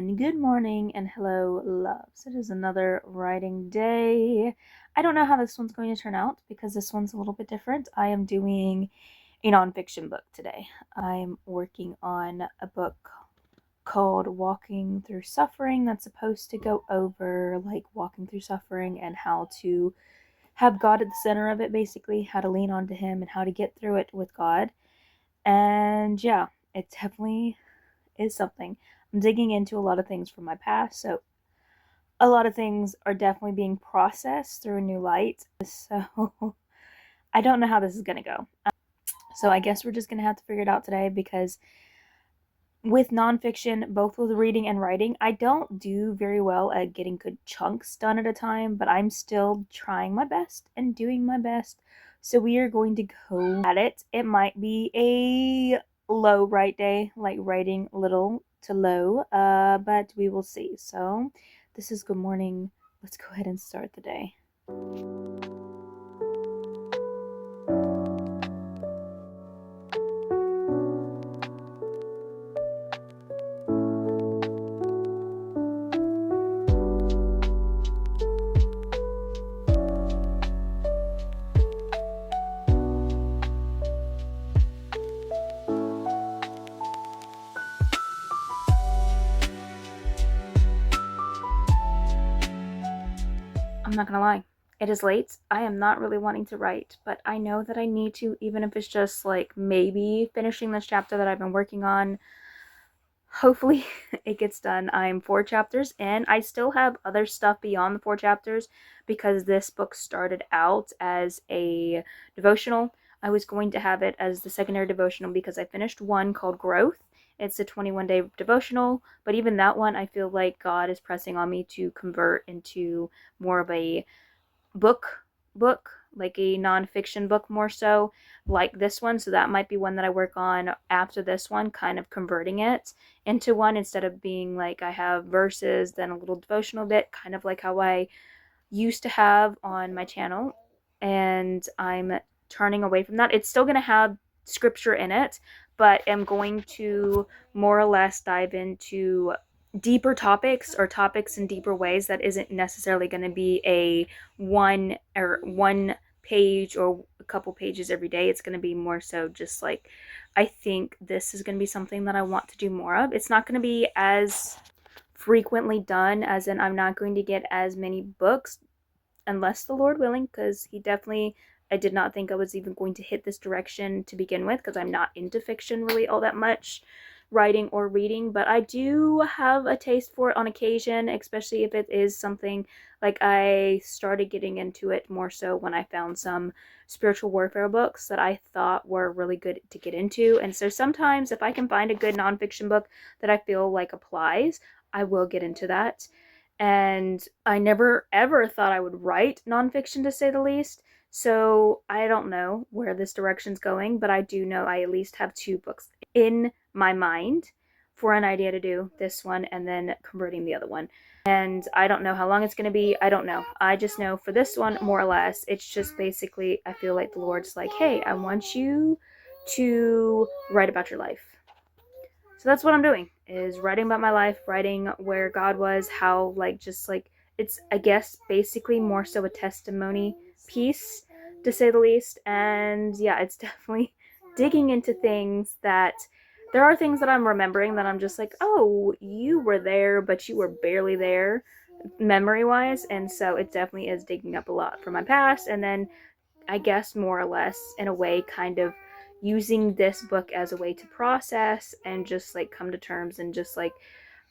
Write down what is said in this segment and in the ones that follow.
and good morning and hello, loves. It is another writing day. I don't know how this one's going to turn out because this one's a little bit different. I am doing a nonfiction book today. I'm working on a book called Walking Through Suffering that's supposed to go over like walking through suffering and how to have God at the center of it, basically, how to lean onto Him and how to get through it with God. And yeah, it definitely is something. I'm digging into a lot of things from my past, so a lot of things are definitely being processed through a new light. So I don't know how this is going to go. So I guess we're just going to have to figure it out today because with nonfiction, both with reading and writing, I don't do very well at getting good chunks done at a time, but I'm still trying my best and doing my best. So we are going to go at it. It might be a low write day, like writing little to low, but we will see. So this is good morning. Let's go ahead and start the day. I'm not gonna lie, it is late. I am not really wanting to write, but I know that I need to, even if it's just like maybe finishing this chapter that I've been working on. Hopefully it gets done. I'm 4 chapters in. I still have other stuff beyond the 4 chapters because this book started out as a devotional. I was going to have it as the secondary devotional because I finished one called Growth. It's a 21-day devotional, but even that one, I feel like God is pressing on me to convert into more of a book, like a nonfiction book more so, like this one. So that might be one that I work on after this one, kind of converting it into one instead of being like I have verses, then a little devotional bit, kind of like how I used to have on my channel. And I'm turning away from that. It's still going to have scripture in it, but I'm going to more or less dive into deeper topics or topics in deeper ways that isn't necessarily going to be a one page or a couple pages every day. It's going to be more so just like, I think this is going to be something that I want to do more of. It's not going to be as frequently done, as in I'm not going to get as many books unless the Lord willing, because I did not think I was even going to hit this direction to begin with, because I'm not into fiction really all that much, writing or reading, but I do have a taste for it on occasion, especially if it is something like I started getting into it more so when I found some spiritual warfare books that I thought were really good to get into. And so sometimes if I can find a good nonfiction book that I feel like applies, I will get into that. And I never ever thought I would write nonfiction, to say the least. So I don't know where this direction's going, but I do know I at least have 2 books in my mind for an idea to do this one and then converting the other one. And I don't know how long it's going to be. I don't know. I just know for this one, more or less, it's just basically, I feel like the Lord's like, hey, I want you to write about your life. So that's what I'm doing, is writing about my life, writing where God was, how, like, just like, it's, I guess, basically more so a testimony piece, to say the least. And yeah, it's definitely digging into things that, there are things that I'm remembering that I'm just like, oh, you were there, but you were barely there, memory wise. And so it definitely is digging up a lot from my past. And then I guess more or less in a way kind of using this book as a way to process and just like come to terms, and just like,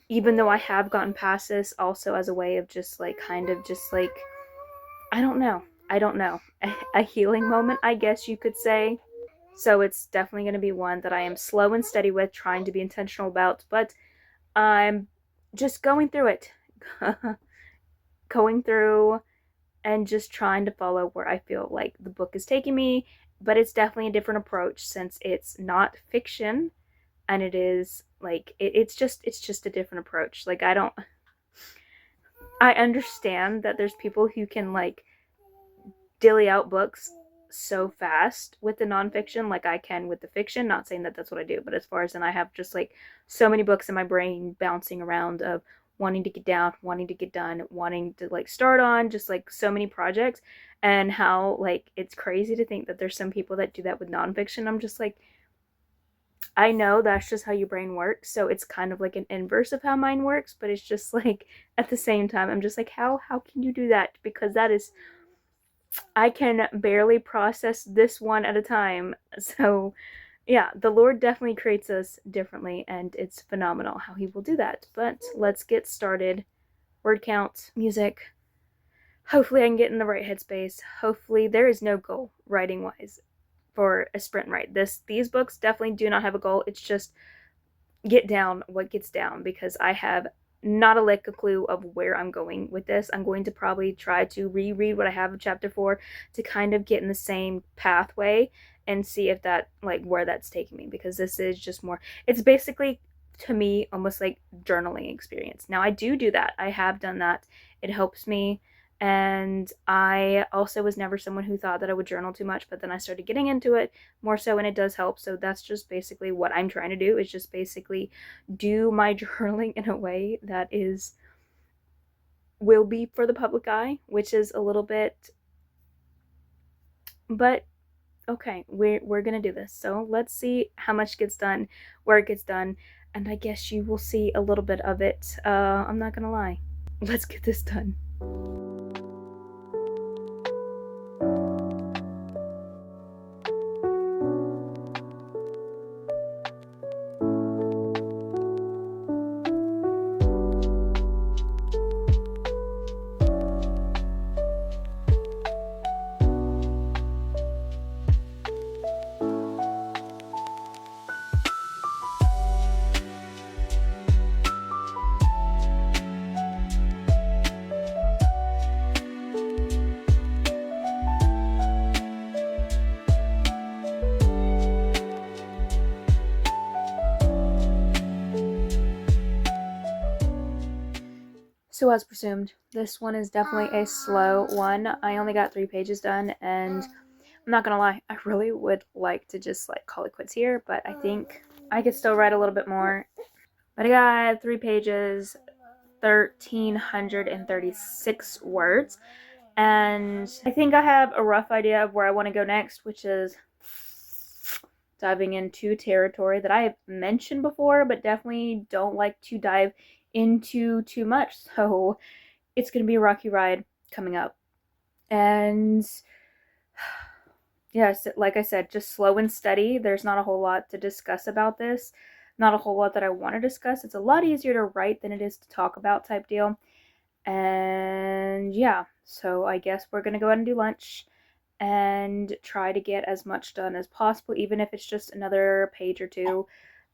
even though I have gotten past this, also as a way of just like kind of just like, I don't know, a healing moment, I guess you could say. So it's definitely going to be one that I am slow and steady with, trying to be intentional about, but I'm just going through it. Going through and just trying to follow where I feel like the book is taking me. But it's definitely a different approach since it's not fiction, and it is like it's just a different approach. Like, I understand that there's people who can like dilly out books so fast with the nonfiction like I can with the fiction. Not saying that that's what I do, but as far as, and I have just like so many books in my brain bouncing around of wanting to get down, wanting to get done, wanting to like start on, just like so many projects, and how like it's crazy to think that there's some people that do that with nonfiction. I'm just like, I know that's just how your brain works, so it's kind of like an inverse of how mine works, but it's just like at the same time I'm just like, how can you do that? Because that is, I can barely process this one at a time. So yeah, the Lord definitely creates us differently, and it's phenomenal how he will do that. But let's get started. Word count, music. Hopefully I can get in the right headspace. Hopefully there is no goal writing wise for a sprint write. These books definitely do not have a goal. It's just get down what gets down, because I have not a lick of clue of where I'm going with this. I'm going to probably try to reread what I have of chapter 4 to kind of get in the same pathway and see if that, like, where that's taking me, because this is just more, it's basically to me almost like journaling experience. Now I do that. I have done that. It helps me. And I also was never someone who thought that I would journal too much, but then I started getting into it more so, and it does help. So that's just basically what I'm trying to do, is just basically do my journaling in a way that will be for the public eye, which is a little bit, but okay, we're gonna do this. So let's see how much gets done, where it gets done, and I guess you will see a little bit of it. I'm not gonna lie. Let's get this done. So as presumed, this one is definitely a slow one. I only got 3 pages done, and I'm not gonna lie, I really would like to just like call it quits here, but I think I could still write a little bit more. But I got 3 pages, 1,336 words, and I think I have a rough idea of where I want to go next, which is diving into territory that I have mentioned before, but definitely don't like to dive into too much. So it's going to be a rocky ride coming up. And yes, like I said, just slow and steady. There's not a whole lot to discuss about this. Not a whole lot that I want to discuss. It's a lot easier to write than it is to talk about type deal. And yeah, so I guess we're going to go ahead and do lunch and try to get as much done as possible, even if it's just another page or 2.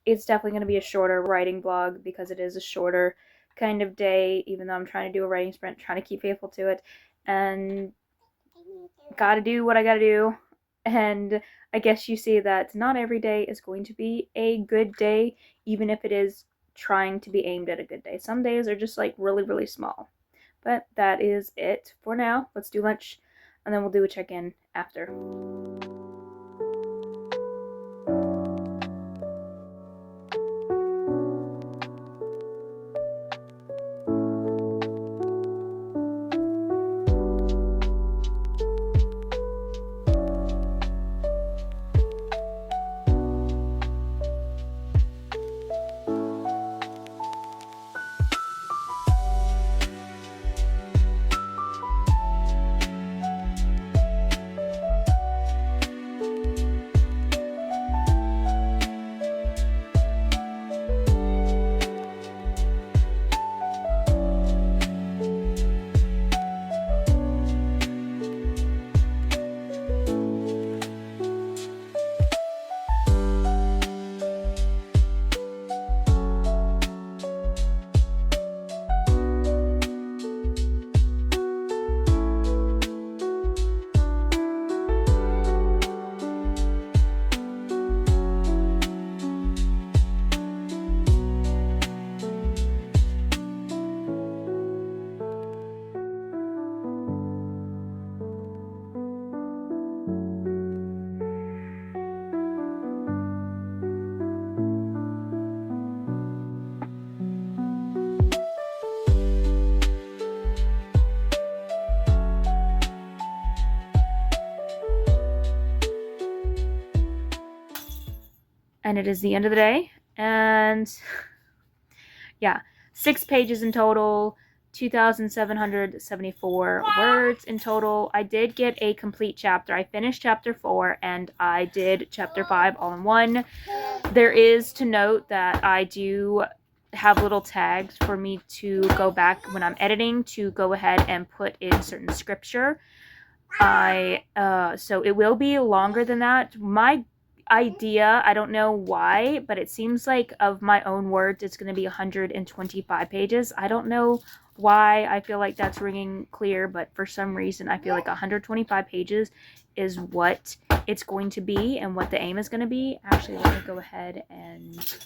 It's definitely going to be a shorter writing blog because it is a shorter kind of day, even though I'm trying to do a writing sprint, trying to keep faithful to it, and gotta do what I gotta do. And I guess you see that not every day is going to be a good day, even if it is trying to be aimed at a good day. Some days are just like really, really small. But that is it for now. Let's do lunch, and then we'll do a check-in after. and it is the end of the day. And yeah, 6 pages in total, 2,774 words in total. I did get a complete chapter. I finished chapter 4 and I did chapter 5 all in one. There is to note that I do have little tags for me to go back when I'm editing to go ahead and put in certain scripture. So it will be longer than that. My idea, I don't know why, but it seems like of my own words it's going to be 125 pages. I don't know why I feel like that's ringing clear, but for some reason I feel like 125 pages is what it's going to be and what the aim is going to be. Actually, let me go ahead and...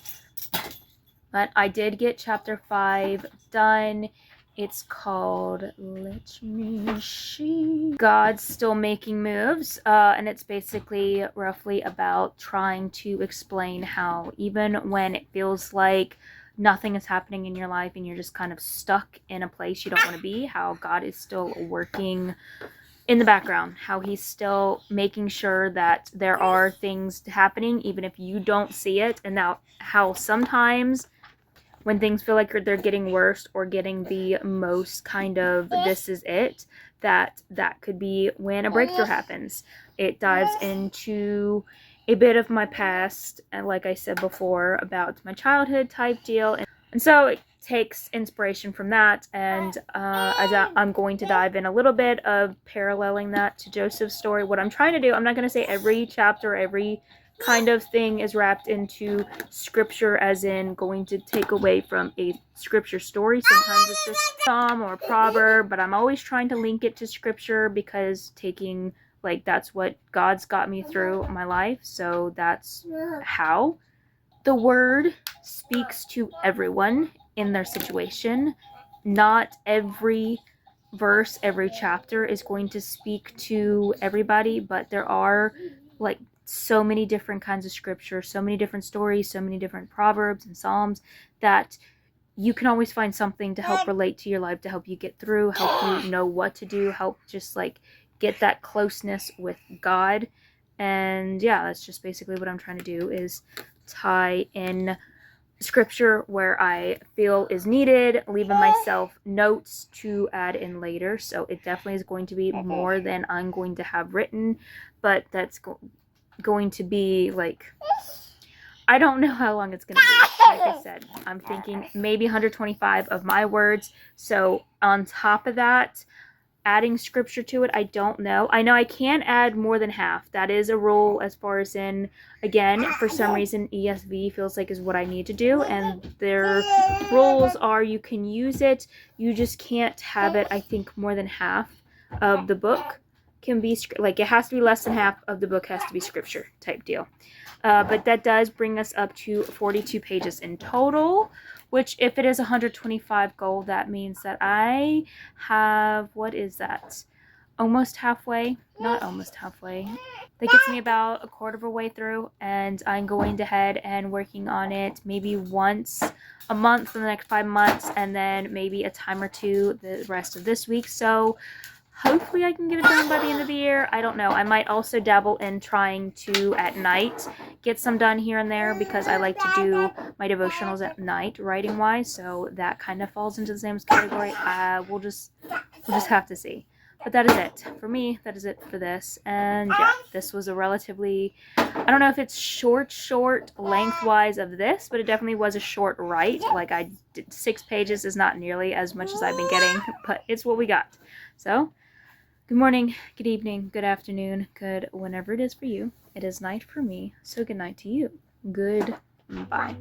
But I did get chapter 5 done. It's called, let me see, God's Still Making Moves, and it's basically roughly about trying to explain how even when it feels like nothing is happening in your life and you're just kind of stuck in a place you don't want to be, how God is still working in the background, how he's still making sure that there are things happening even if you don't see it, and now how sometimes when things feel like they're getting worse or getting the most kind of this is it, that could be when a breakthrough happens. It dives into a bit of my past, and like I said before, about my childhood type deal, and so it takes inspiration from that, and I'm going to dive in a little bit of paralleling that to Joseph's story. What I'm trying to do, I'm not going to say every chapter, every kind of thing is wrapped into scripture, as in going to take away from a scripture story. Sometimes it's just psalm or proverb, but I'm always trying to link it to scripture because that's what God's got me through my life. So that's how the word speaks to everyone in their situation. Not every verse, every chapter is going to speak to everybody, but there are so many different kinds of scripture, so many different stories, so many different proverbs and psalms that you can always find something to help relate to your life, to help you get through, help you know what to do, help just get that closeness with God. And yeah, that's just basically what I'm trying to do, is tie in scripture where I feel is needed, leaving myself notes to add in later. So it definitely is going to be more than I'm going to have written, but that's going to be I don't know how long it's going to be. Like I said, I'm thinking maybe 125 of my words. So on top of that, adding scripture to it, I don't know. I know I can add more than half. That is a rule as far as in, again, for some reason, ESV feels like is what I need to do. And their rules are you can use it. You just can't have it, I think, more than half of the book can be, it has to be less than half of the book has to be scripture type deal. But that does bring us up to 42 pages in total, which if it is 125 goal, that means that I have, what is that? Almost halfway? Not almost halfway. That gets me about a quarter of a way through, and I'm going ahead and working on it maybe once a month for the next 5 months, and then maybe a time or two the rest of this week. So hopefully I can get it done by the end of the year. I don't know. I might also dabble in trying to, at night, get some done here and there, because I like to do my devotionals at night, writing-wise, so that kind of falls into the same category. We'll just have to see. But that is it. For me, that is it for this. And yeah, this was a relatively, I don't know if it's short lengthwise of this, but it definitely was a short write. I did 6 pages is not nearly as much as I've been getting, but it's what we got. So, good morning, good evening, good afternoon, good whenever it is for you. It is night for me, so good night to you. Goodbye.